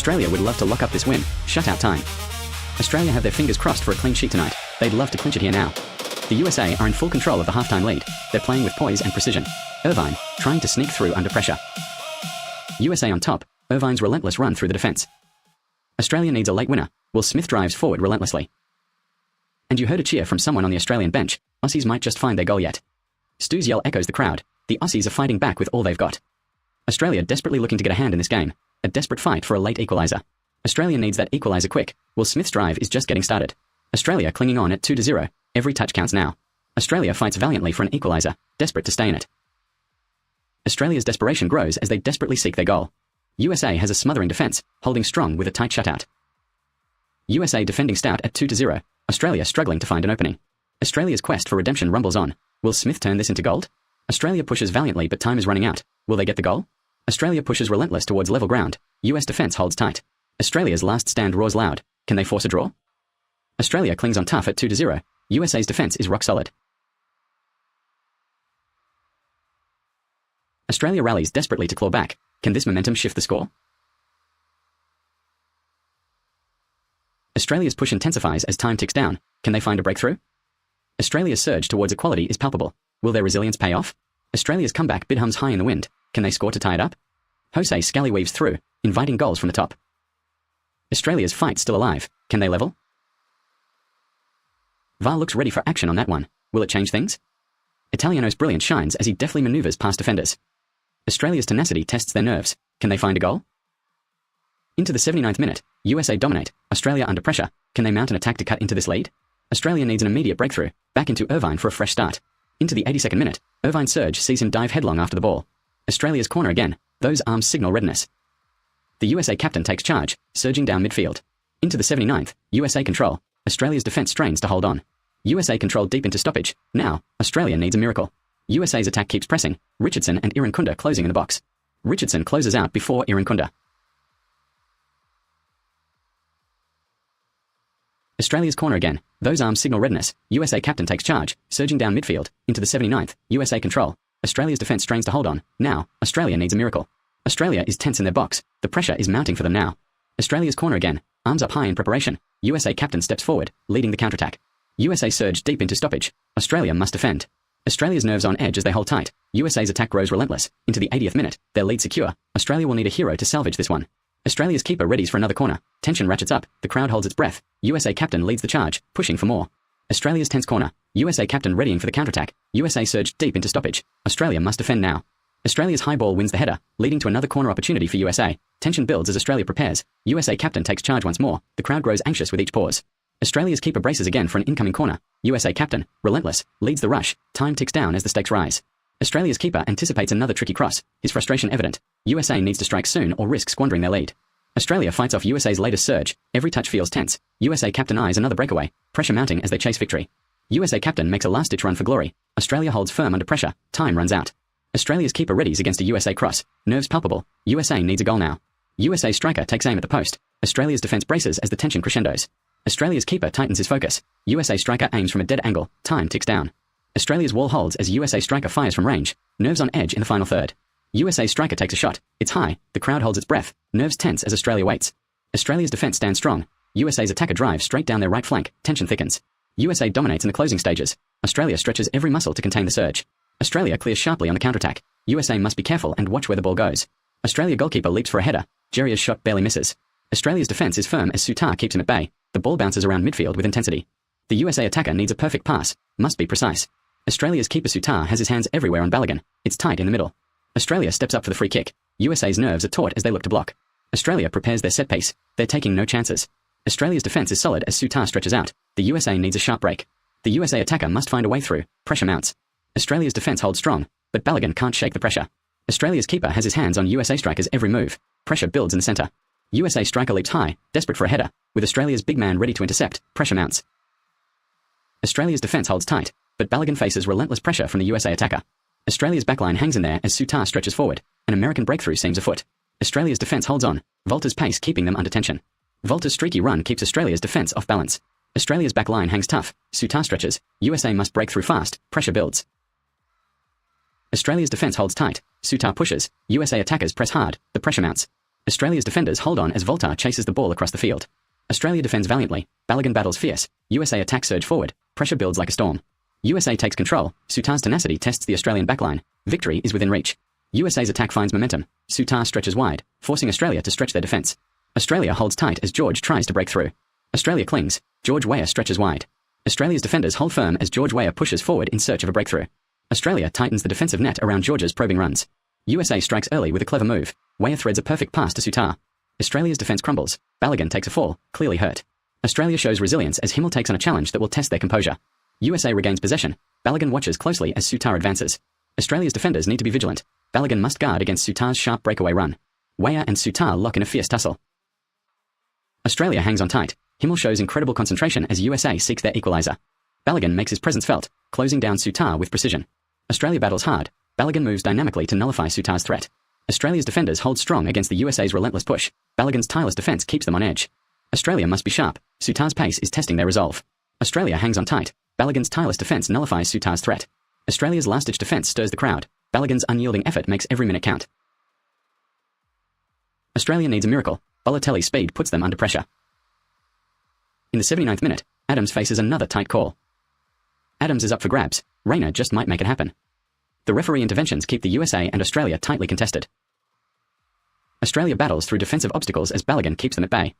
Australia would love to lock up this win. Shutout time. Australia have their fingers crossed for a clean sheet tonight. They'd love to clinch it here now. The USA are in full control of the halftime lead. They're playing with poise and precision. Irvine, trying to sneak through under pressure. USA on top. Irvine's relentless run through the defense. Australia needs a late winner. Will Smith drives forward relentlessly. And you heard a cheer from someone on the Australian bench. Aussies might just find their goal yet. Stu's yell echoes the crowd. The Aussies are fighting back with all they've got. Australia desperately looking to get a hand in this game. A desperate fight for a late equaliser. Australia needs that equaliser quick. Will Smith's drive is just getting started. Australia clinging on at 2-0. Every touch counts now. Australia fights valiantly for an equaliser, desperate to stay in it. Australia's desperation grows as they desperately seek their goal. USA has a smothering defence, holding strong with a tight shutout. USA defending stout at 2-0. Australia struggling to find an opening. Australia's quest for redemption rumbles on. Will Smith turn this into gold? Australia pushes valiantly but time is running out. Will they get the goal? Australia pushes relentless towards level ground. US defence holds tight. Australia's last stand roars loud. Can they force a draw? Australia clings on tough at 2-0. USA's defence is rock solid. Australia rallies desperately to claw back. Can this momentum shift the score? Australia's push intensifies as time ticks down. Can they find a breakthrough? Australia's surge towards equality is palpable. Will their resilience pay off? Australia's comeback bid hums high in the wind. Can they score to tie it up? Jose scallywaves through, inviting goals from the top. Australia's fight still alive. Can they level? VAR looks ready for action on that one. Will it change things? Italiano's brilliance shines as he deftly maneuvers past defenders. Australia's tenacity tests their nerves. Can they find a goal? Into the 79th minute, USA dominate. Australia under pressure. Can they mount an attack to cut into this lead? Australia needs an immediate breakthrough. Back into Irvine for a fresh start. Into the 82nd minute, Irvine's surge sees him dive headlong after the ball. Australia's corner again. Those arms signal readiness. The USA captain takes charge, surging down midfield. Into the 79th, USA control. Australia's defence strains to hold on. USA controlled deep into stoppage. Now, Australia needs a miracle. USA's attack keeps pressing. Richardson and Irankunda closing in the box. Richardson closes out before Irankunda. Australia's corner again. Those arms signal readiness. USA captain takes charge, surging down midfield. Into the 79th, USA control. Australia's defence strains to hold on. Now, Australia needs a miracle. Australia is tense in their box. The pressure is mounting for them now. Australia's corner again. Arms up high in preparation. USA captain steps forward, leading the counterattack. USA surge deep into stoppage. Australia must defend. Australia's nerves on edge as they hold tight. USA's attack grows relentless. Into the 80th minute, their lead secure. Australia will need a hero to salvage this one. Australia's keeper readies for another corner. Tension ratchets up. The crowd holds its breath. USA captain leads the charge, pushing for more. Australia's tense corner. USA captain readying for the counterattack. USA surge deep into stoppage. Australia must defend now. Australia's high ball wins the header, leading to another corner opportunity for USA. Tension builds as Australia prepares. USA captain takes charge once more. The crowd grows anxious with each pause. Australia's keeper braces again for an incoming corner. USA captain, relentless, leads the rush. Time ticks down as the stakes rise. Australia's keeper anticipates another tricky cross. His frustration evident. USA needs to strike soon or risk squandering their lead. Australia fights off USA's latest surge. Every touch feels tense. USA captain eyes another breakaway. Pressure mounting as they chase victory. USA captain makes a last-ditch run for glory. Australia holds firm under pressure. Time runs out. Australia's keeper readies against a USA cross. Nerves palpable. USA needs a goal now. USA striker takes aim at the post. Australia's defence braces as the tension crescendos. Australia's keeper tightens his focus. USA striker aims from a dead angle. Time ticks down. Australia's wall holds as USA striker fires from range. Nerves on edge in the final third. USA striker takes a shot. It's high. The crowd holds its breath. Nerves tense as Australia waits. Australia's defence stands strong. USA's attacker drives straight down their right flank. Tension thickens. USA dominates in the closing stages. Australia stretches every muscle to contain the surge. Australia clears sharply on the counterattack. USA must be careful and watch where the ball goes. Australia goalkeeper leaps for a header. Jeria's shot barely misses. Australia's defence is firm as Sutar keeps him at bay. The ball bounces around midfield with intensity. The USA attacker needs a perfect pass. Must be precise. Australia's keeper Sutar has his hands everywhere on Balogun. It's tight in the middle. Australia steps up for the free kick. USA's nerves are taut as they look to block. Australia prepares their set piece. They're taking no chances. Australia's defence is solid as Sutar stretches out. The USA needs a sharp break. The USA attacker must find a way through. Pressure mounts. Australia's defence holds strong, but Balogun can't shake the pressure. Australia's keeper has his hands on USA striker's every move. Pressure builds in the centre. USA striker leaps high, desperate for a header. With Australia's big man ready to intercept, pressure mounts. Australia's defence holds tight, but Balogun faces relentless pressure from the USA attacker. Australia's backline hangs in there as Sutar stretches forward. An American breakthrough seems afoot. Australia's defence holds on. Volta's pace keeping them under tension. Volta's streaky run keeps Australia's defence off balance. Australia's backline hangs tough. Sutar stretches. USA must break through fast. Pressure builds. Australia's defence holds tight. Sutar pushes. USA attackers press hard. The pressure mounts. Australia's defenders hold on as Volta chases the ball across the field. Australia defends valiantly. Balogun battles fierce. USA attack surge forward. Pressure builds like a storm. USA takes control. Sutar's tenacity tests the Australian backline. Victory is within reach. USA's attack finds momentum. Sutar stretches wide, forcing Australia to stretch their defence. Australia holds tight as George tries to break through. Australia clings. George Weah stretches wide. Australia's defenders hold firm as George Weah pushes forward in search of a breakthrough. Australia tightens the defensive net around George's probing runs. USA strikes early with a clever move. Weah threads a perfect pass to Sutar. Australia's defence crumbles. Balogun takes a fall, clearly hurt. Australia shows resilience as Himmel takes on a challenge that will test their composure. USA regains possession. Balogun watches closely as Sutar advances. Australia's defenders need to be vigilant. Balogun must guard against Sutar's sharp breakaway run. Weah and Sutar lock in a fierce tussle. Australia hangs on tight. Himmel shows incredible concentration as USA seeks their equaliser. Balogun makes his presence felt, closing down Sutar with precision. Australia battles hard. Balogun moves dynamically to nullify Sutar's threat. Australia's defenders hold strong against the USA's relentless push. Balogun's tireless defence keeps them on edge. Australia must be sharp. Sutar's pace is testing their resolve. Australia hangs on tight. Balogun's tireless defence nullifies Sutar's threat. Australia's last-ditch defence stirs the crowd. Balogun's unyielding effort makes every minute count. Australia needs a miracle. Balotelli's speed puts them under pressure. In the 79th minute, Adams faces another tight call. Adams is up for grabs. Rayner just might make it happen. The referee interventions keep the USA and Australia tightly contested. Australia battles through defensive obstacles as Balogun keeps them at bay.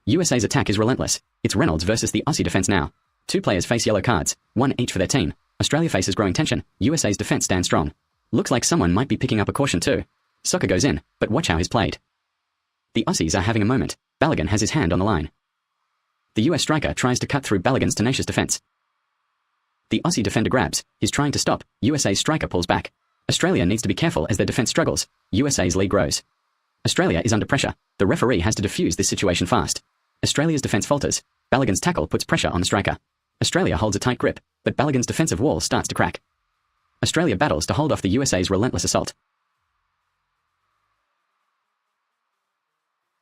USA's attack is relentless. It's Reynolds versus the Aussie defence now. Two players face yellow cards, one each for their team. Australia faces growing tension. USA's defence stands strong. Looks like someone might be picking up a caution too. Soccer goes in, but watch how he's played. The Aussies are having a moment. Balogun has his hand on the line. The US striker tries to cut through Balogun's tenacious defence. The Aussie defender grabs. He's trying to stop. USA's striker pulls back. Australia needs to be careful as their defense struggles. USA's lead grows. Australia is under pressure. The referee has to defuse this situation fast. Australia's defense falters. Balogun's tackle puts pressure on the striker. Australia holds a tight grip, but Balogun's defensive wall starts to crack. Australia battles to hold off the USA's relentless assault.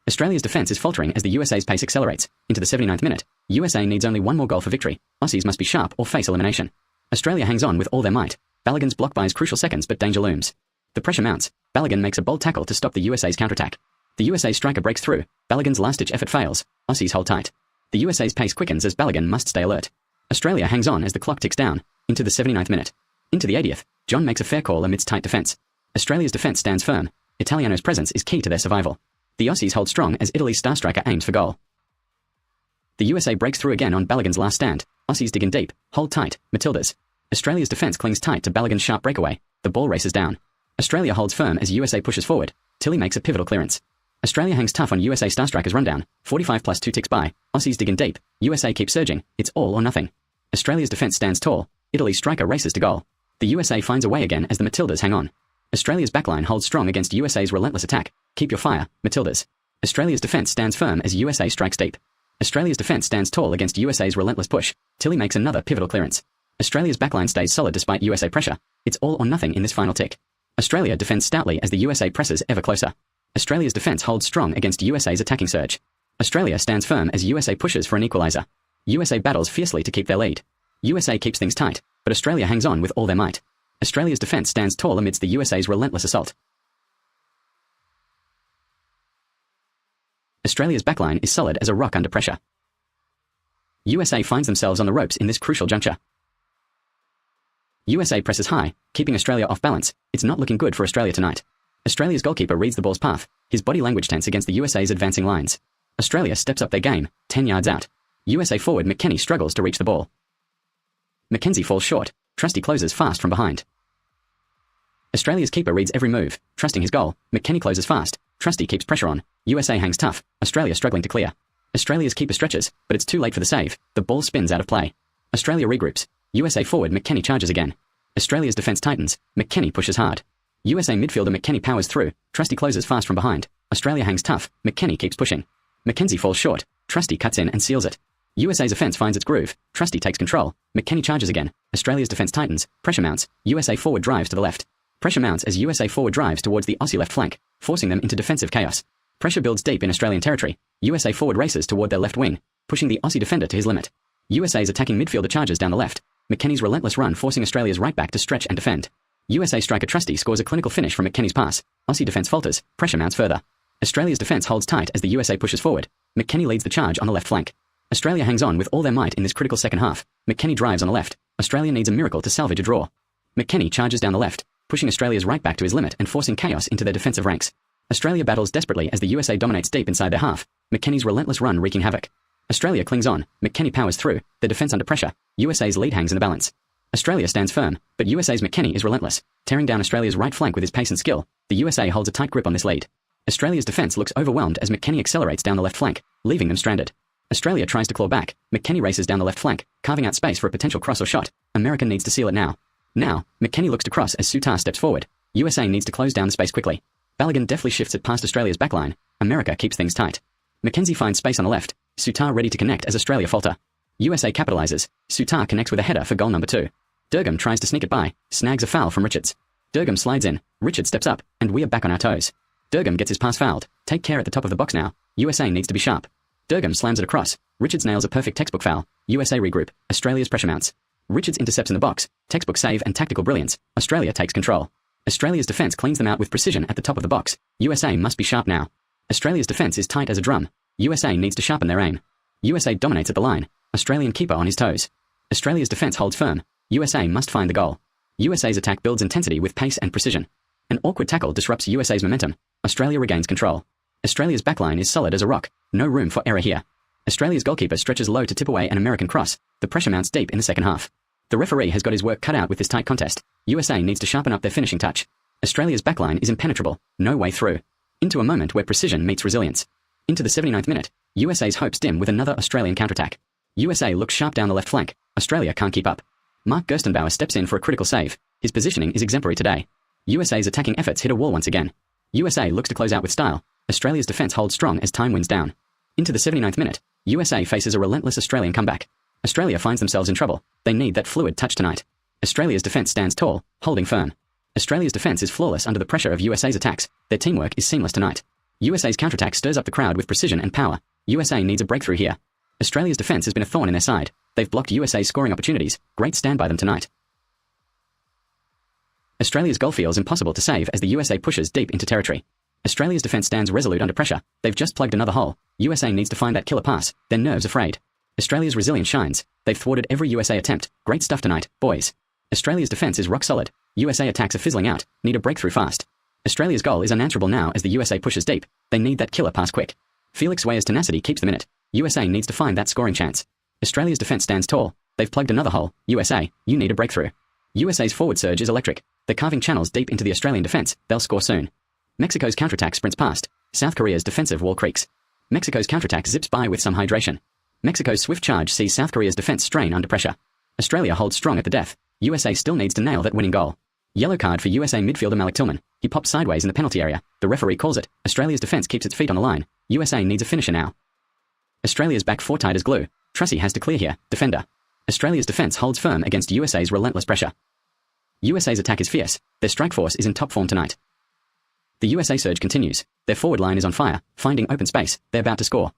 Australia's defense is faltering as the USA's pace accelerates. Into the 79th minute, USA needs only one more goal for victory. Aussies must be sharp or face elimination. Australia hangs on with all their might. Balogun's block buys crucial seconds, but danger looms. The pressure mounts. Balogun makes a bold tackle to stop the USA's counterattack. The USA striker breaks through. Balogun's last-ditch effort fails. Aussies hold tight. The USA's pace quickens as Balogun must stay alert. Australia hangs on as the clock ticks down. Into the 79th minute. Into the 80th, John makes a fair call amidst tight defense. Australia's defense stands firm. Italiano's presence is key to their survival. The Aussies hold strong as Italy's star striker aims for goal. The USA breaks through again on Balogun's last stand. Aussies dig in deep. Hold tight. Matildas. Australia's defense clings tight to Balogun's sharp breakaway. The ball races down. Australia holds firm as USA pushes forward. Tilly makes a pivotal clearance. Australia hangs tough on USA star striker's rundown. 45 plus 2 ticks by. Aussies dig in deep. USA keeps surging. It's all or nothing. Australia's defense stands tall. Italy's striker races to goal. The USA finds a way again as the Matildas hang on. Australia's backline holds strong against USA's relentless attack. Keep your fire, Matildas. Australia's defense stands firm as USA strikes deep. Australia's defense stands tall against USA's relentless push. Tilly makes another pivotal clearance. Australia's backline stays solid despite USA pressure. It's all or nothing in this final tick. Australia defends stoutly as the USA presses ever closer. Australia's defense holds strong against USA's attacking surge. Australia stands firm as USA pushes for an equalizer. USA battles fiercely to keep their lead. USA keeps things tight, but Australia hangs on with all their might. Australia's defense stands tall amidst the USA's relentless assault. Australia's backline is solid as a rock under pressure. USA finds themselves on the ropes in this crucial juncture. USA presses high, keeping Australia off balance. It's not looking good for Australia tonight. Australia's goalkeeper reads the ball's path, his body language tense against the USA's advancing lines. Australia steps up their game, 10 yards out. USA forward McKennie struggles to reach the ball. Mackenzie falls short. Trusty closes fast from behind. Australia's keeper reads every move, trusting his goal. McKennie closes fast. Trusty keeps pressure on. USA hangs tough. Australia struggling to clear. Australia's keeper stretches, but it's too late for the save. The ball spins out of play. Australia regroups. USA forward McKennie charges again. Australia's defense tightens. McKennie pushes hard. USA midfielder McKennie powers through. Trusty closes fast from behind. Australia hangs tough. McKennie keeps pushing. Mackenzie falls short. Trusty cuts in and seals it. USA's offense finds its groove. Trusty takes control. McKennie charges again. Australia's defense tightens. Pressure mounts. USA forward drives to the left. Pressure mounts as USA forward drives towards the Aussie left flank, forcing them into defensive chaos. Pressure builds deep in Australian territory. USA forward races toward their left wing, pushing the Aussie defender to his limit. USA's attacking midfielder charges down the left. McKennie's relentless run forcing Australia's right back to stretch and defend. USA striker Trusty scores a clinical finish from McKennie's pass. Aussie defense falters. Pressure mounts further. Australia's defense holds tight as the USA pushes forward. McKennie leads the charge on the left flank. Australia hangs on with all their might in this critical second half. McKennie drives on the left. Australia needs a miracle to salvage a draw. McKennie charges down the left, pushing Australia's right back to his limit and forcing chaos into their defensive ranks. Australia battles desperately as the USA dominates deep inside their half. McKennie's relentless run wreaking havoc. Australia clings on. McKennie powers through. Their defense under pressure. USA's lead hangs in the balance. Australia stands firm, but USA's McKennie is relentless, tearing down Australia's right flank with his pace and skill. The USA holds a tight grip on this lead. Australia's defense looks overwhelmed as McKennie accelerates down the left flank, leaving them stranded. Australia tries to claw back. McKennie races down the left flank, carving out space for a potential cross or shot. America needs to seal it now. Now, McKennie looks to cross as Sutar steps forward. USA needs to close down the space quickly. Balogun deftly shifts it past Australia's backline. America keeps things tight. Mackenzie finds space on the left. Sutar ready to connect as Australia falter. USA capitalizes. Sutar connects with a header for goal number 2. Durgam tries to sneak it by, snags a foul from Richards. Durgam slides in. Richards steps up, and we are back on our toes. Durgam gets his pass fouled. Take care at the top of the box now. USA needs to be sharp. Durgam slams it across. Richards nails a perfect textbook foul. USA regroup. Australia's pressure mounts. Richards intercepts in the box. Textbook save and tactical brilliance. Australia takes control. Australia's defense cleans them out with precision at the top of the box. USA must be sharp now. Australia's defense is tight as a drum. USA needs to sharpen their aim. USA dominates at the line. Australian keeper on his toes. Australia's defense holds firm. USA must find the goal. USA's attack builds intensity with pace and precision. An awkward tackle disrupts USA's momentum. Australia regains control. Australia's backline is solid as a rock. No room for error here. Australia's goalkeeper stretches low to tip away an American cross. The pressure mounts deep in the second half. The referee has got his work cut out with this tight contest. USA needs to sharpen up their finishing touch. Australia's backline is impenetrable. No way through. Into a moment where precision meets resilience. Into the 79th minute, USA's hopes dim with another Australian counterattack. USA looks sharp down the left flank. Australia can't keep up. Mark Gerstenbauer steps in for a critical save. His positioning is exemplary today. USA's attacking efforts hit a wall once again. USA looks to close out with style. Australia's defense holds strong as time winds down. Into the 79th minute, USA faces a relentless Australian comeback. Australia finds themselves in trouble. They need that fluid touch tonight. Australia's defense stands tall, holding firm. Australia's defense is flawless under the pressure of USA's attacks. Their teamwork is seamless tonight. USA's counterattack stirs up the crowd with precision and power. USA needs a breakthrough here. Australia's defense has been a thorn in their side. They've blocked USA's scoring opportunities. Great stand by them tonight. Australia's goal feels impossible to save as the USA pushes deep into territory. Australia's defense stands resolute under pressure. They've just plugged another hole. USA needs to find that killer pass. Their nerves are frayed. Australia's resilience shines. They've thwarted every USA attempt. Great stuff tonight, boys. Australia's defense is rock solid. USA attacks are fizzling out. Need a breakthrough fast. Australia's goal is unanswerable now as the USA pushes deep. They need that killer pass quick. Felix Weah's tenacity keeps them in it. USA needs to find that scoring chance. Australia's defense stands tall. They've plugged another hole. USA, you need a breakthrough. USA's forward surge is electric. They're carving channels deep into the Australian defense. They'll score soon. Mexico's counterattack sprints past. South Korea's defensive wall creaks. Mexico's counterattack zips by with some hydration. Mexico's swift charge sees South Korea's defense strain under pressure. Australia holds strong at the death. USA still needs to nail that winning goal. Yellow card for USA midfielder Malik Tillman. He pops sideways in the penalty area. The referee calls it. Australia's defense keeps its feet on the line. USA needs a finisher now. Australia's back four tight as glue. Trussy has to clear here. Defender. Australia's defense holds firm against USA's relentless pressure. USA's attack is fierce. Their strike force is in top form tonight. The USA surge continues. Their forward line is on fire, finding open space. They're about to score.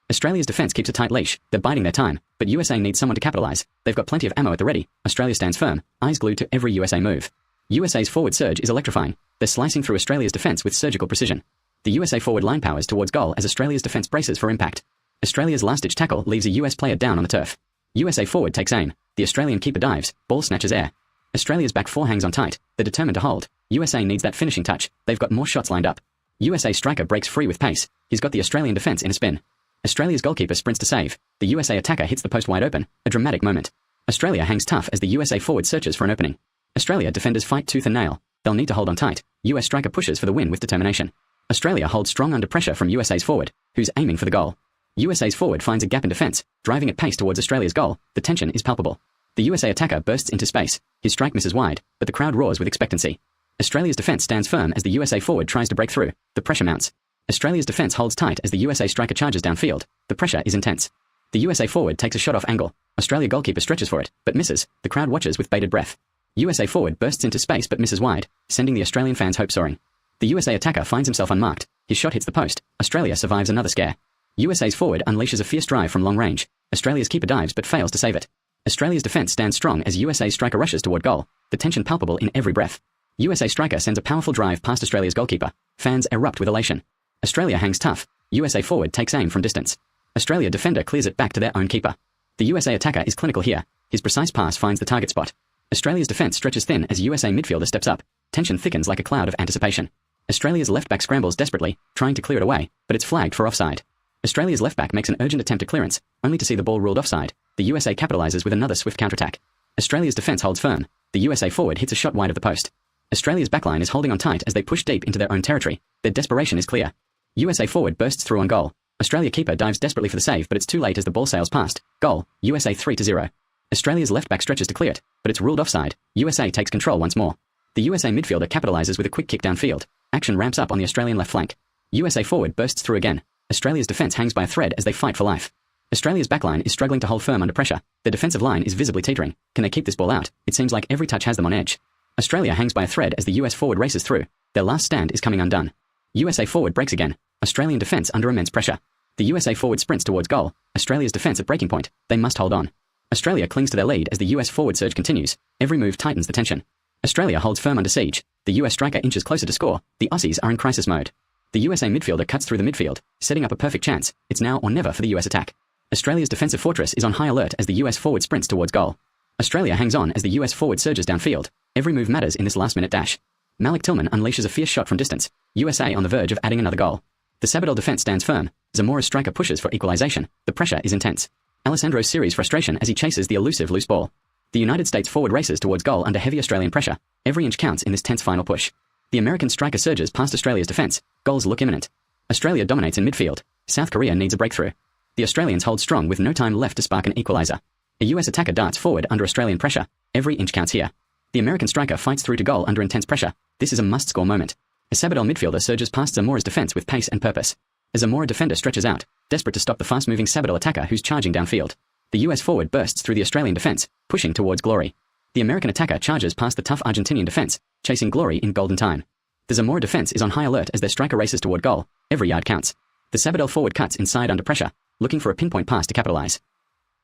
Australia's defense keeps a tight leash. They're biding their time, but USA needs someone to capitalize. They've got plenty of ammo at the ready. Australia stands firm, eyes glued to every USA move. USA's forward surge is electrifying. They're slicing through Australia's defense with surgical precision. The USA forward line powers towards goal as Australia's defense braces for impact. Australia's last-ditch tackle leaves a US player down on the turf. USA forward takes aim. The Australian keeper dives. Ball snatches air. Australia's back four hangs on tight. They're determined to hold. USA needs that finishing touch. They've got more shots lined up. USA striker breaks free with pace. He's got the Australian defense in a spin. Australia's goalkeeper sprints to save. The USA attacker hits the post wide open. A dramatic moment. Australia hangs tough as the USA forward searches for an opening. Australia defenders fight tooth and nail. They'll need to hold on tight. US striker pushes for the win with determination. Australia holds strong under pressure from USA's forward, who's aiming for the goal. USA's forward finds a gap in defense, driving at pace towards Australia's goal. The tension is palpable. The USA attacker bursts into space. His strike misses wide, but the crowd roars with expectancy. Australia's defense stands firm as the USA forward tries to break through. The pressure mounts. Australia's defense holds tight as the USA striker charges downfield. The pressure is intense. The USA forward takes a shot off angle. Australia goalkeeper stretches for it, but misses. The crowd watches with bated breath. USA forward bursts into space but misses wide, sending the Australian fans' hope soaring. The USA attacker finds himself unmarked. His shot hits the post. Australia survives another scare. USA's forward unleashes a fierce drive from long range. Australia's keeper dives but fails to save it. Australia's defense stands strong as USA's striker rushes toward goal. The tension palpable in every breath. USA striker sends a powerful drive past Australia's goalkeeper. Fans erupt with elation. Australia hangs tough. USA forward takes aim from distance. Australia defender clears it back to their own keeper. The USA attacker is clinical here. His precise pass finds the target spot. Australia's defense stretches thin as USA midfielder steps up. Tension thickens like a cloud of anticipation. Australia's left back scrambles desperately, trying to clear it away, but it's flagged for offside. Australia's left back makes an urgent attempt at clearance, only to see the ball ruled offside. The USA capitalizes with another swift counterattack. Australia's defense holds firm. The USA forward hits a shot wide of the post. Australia's backline is holding on tight as they push deep into their own territory. Their desperation is clear. USA forward bursts through on goal. Australia keeper dives desperately for the save, but it's too late as the ball sails past. Goal, USA 3-0. Australia's left back stretches to clear it, but it's ruled offside. USA takes control once more. The USA midfielder capitalizes with a quick kick downfield. Action ramps up on the Australian left flank. USA forward bursts through again. Australia's defense hangs by a thread as they fight for life. Australia's backline is struggling to hold firm under pressure. Their defensive line is visibly teetering. Can they keep this ball out? It seems like every touch has them on edge. Australia hangs by a thread as the US forward races through. Their last stand is coming undone. USA forward breaks again. Australian defense under immense pressure. The USA forward sprints towards goal. Australia's defense at breaking point. They must hold on. Australia clings to their lead as the US forward surge continues. Every move tightens the tension. Australia holds firm under siege. The US striker inches closer to score. The Aussies are in crisis mode. The USA midfielder cuts through the midfield, setting up a perfect chance. It's now or never for the US attack. Australia's defensive fortress is on high alert as the US forward sprints towards goal. Australia hangs on as the US forward surges downfield. Every move matters in this last-minute dash. Malik Tillman unleashes a fierce shot from distance. USA on the verge of adding another goal. The Sabadell defense stands firm. Zamora's striker pushes for equalization. The pressure is intense. Alessandro Siri's frustration as he chases the elusive loose ball. The United States forward races towards goal under heavy Australian pressure. Every inch counts in this tense final push. The American striker surges past Australia's defense. Goals look imminent. Australia dominates in midfield. South Korea needs a breakthrough. The Australians hold strong with no time left to spark an equalizer. A US attacker darts forward under Australian pressure. Every inch counts here. The American striker fights through to goal under intense pressure. This is a must-score moment. A Sabadell midfielder surges past Zamora's defense with pace and purpose. A Zamora defender stretches out, desperate to stop the fast-moving Sabadell attacker who's charging downfield. The US forward bursts through the Australian defense, pushing towards glory. The American attacker charges past the tough Argentinian defense, chasing glory in golden time. The Zamora defense is on high alert as their striker races toward goal. Every yard counts. The Sabadell forward cuts inside under pressure, looking for a pinpoint pass to capitalize.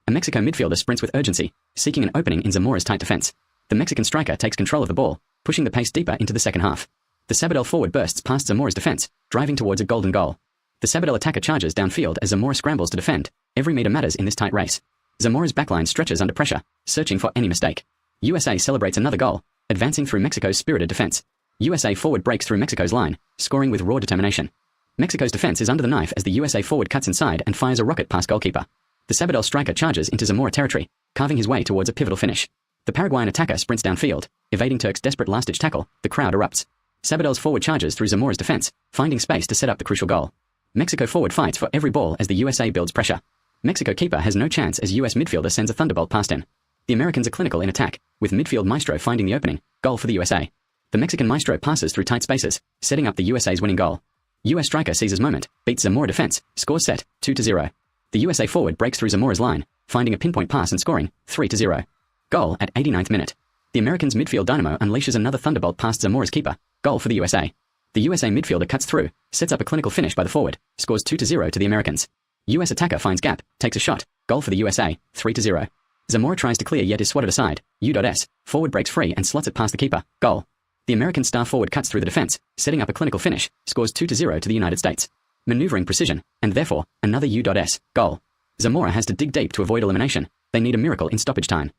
A Mexico midfielder sprints with urgency, seeking an opening in Zamora's tight defense. The Mexican striker takes control of the ball, pushing the pace deeper into the second half. The Sabadell forward bursts past Zamora's defense, driving towards a golden goal. The Sabadell attacker charges downfield as Zamora scrambles to defend. Every meter matters in this tight race. Zamora's backline stretches under pressure, searching for any mistake. USA celebrates another goal, advancing through Mexico's spirited defense. USA forward breaks through Mexico's line, scoring with raw determination. Mexico's defense is under the knife as the USA forward cuts inside and fires a rocket past goalkeeper. The Sabadell striker charges into Zamora territory, carving his way towards a pivotal finish. The Paraguayan attacker sprints downfield, evading Turk's desperate last-ditch tackle. The crowd erupts. Sabadell's forward charges through Zamora's defense, finding space to set up the crucial goal. Mexico forward fights for every ball as the USA builds pressure. Mexico keeper has no chance as US midfielder sends a thunderbolt past him. The Americans are clinical in attack, with midfield Maestro finding the opening. Goal for the USA. The Mexican Maestro passes through tight spaces, setting up the USA's winning goal. US striker seizes moment, beats Zamora defense, scores set, 2-0. The USA forward breaks through Zamora's line, finding a pinpoint pass and scoring, 3-0. Goal at 89th minute. The Americans midfield dynamo unleashes another thunderbolt past Zamora's keeper. Goal for the USA. The USA midfielder cuts through, sets up a clinical finish by the forward, scores 2-0 to the Americans. US attacker finds gap, takes a shot. Goal for the USA, 3-0. Zamora tries to clear yet is swatted aside. U.S. Forward breaks free and slots it past the keeper. Goal. The American star forward cuts through the defense, setting up a clinical finish, scores 2-0 to the United States. Maneuvering precision, and therefore, another U.S. Goal. Zamora has to dig deep to avoid elimination. They need a miracle in stoppage time.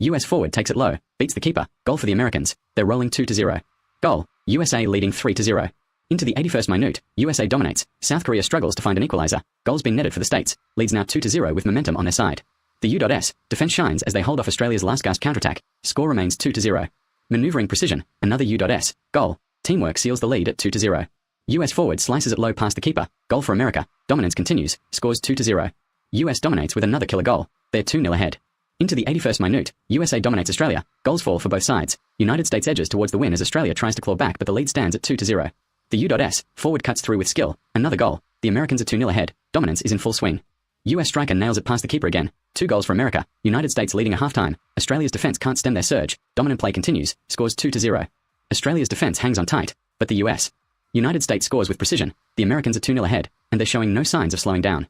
US forward takes it low, beats the keeper. Goal for the Americans. They're rolling 2-0. Goal. USA leading 3-0. Into the 81st minute, USA dominates. South Korea struggles to find an equalizer. Goals been netted for the States. Leads now 2-0 with momentum on their side. The U.S. defense shines as they hold off Australia's last-gasp counterattack. Score remains 2-0. Maneuvering precision, another U.S. Goal. Teamwork seals the lead at 2-0. US forward slices it low past the keeper. Goal for America. Dominance continues. Scores 2-0. US dominates with another killer goal. They're 2-0 ahead. Into the 81st minute, USA dominates Australia. Goals fall for both sides. United States edges towards the win as Australia tries to claw back, but the lead stands at 2-0. The U.S. forward cuts through with skill. Another goal. The Americans are 2-0 ahead. Dominance is in full swing. US striker nails it past the keeper again. 2 goals for America. United States leading at halftime. Australia's defense can't stem their surge. Dominant play continues. Scores 2-0. Australia's defense hangs on tight, but the US. United States scores with precision. The Americans are 2-0 ahead, and they're showing no signs of slowing down.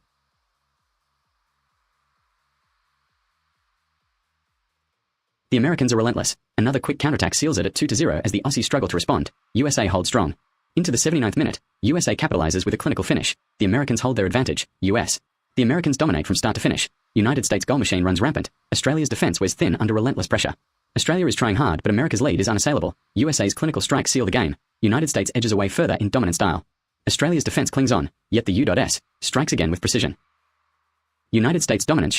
The Americans are relentless. Another quick counterattack seals it at 2-0 as the Aussies struggle to respond. USA hold strong. Into the 79th minute, USA capitalizes with a clinical finish. The Americans hold their advantage. US. The Americans dominate from start to finish. United States goal machine runs rampant. Australia's defense wears thin under relentless pressure. Australia is trying hard, but America's lead is unassailable. USA's clinical strikes seal the game. United States edges away further in dominant style. Australia's defense clings on, yet the U.S. strikes again with precision. United States dominance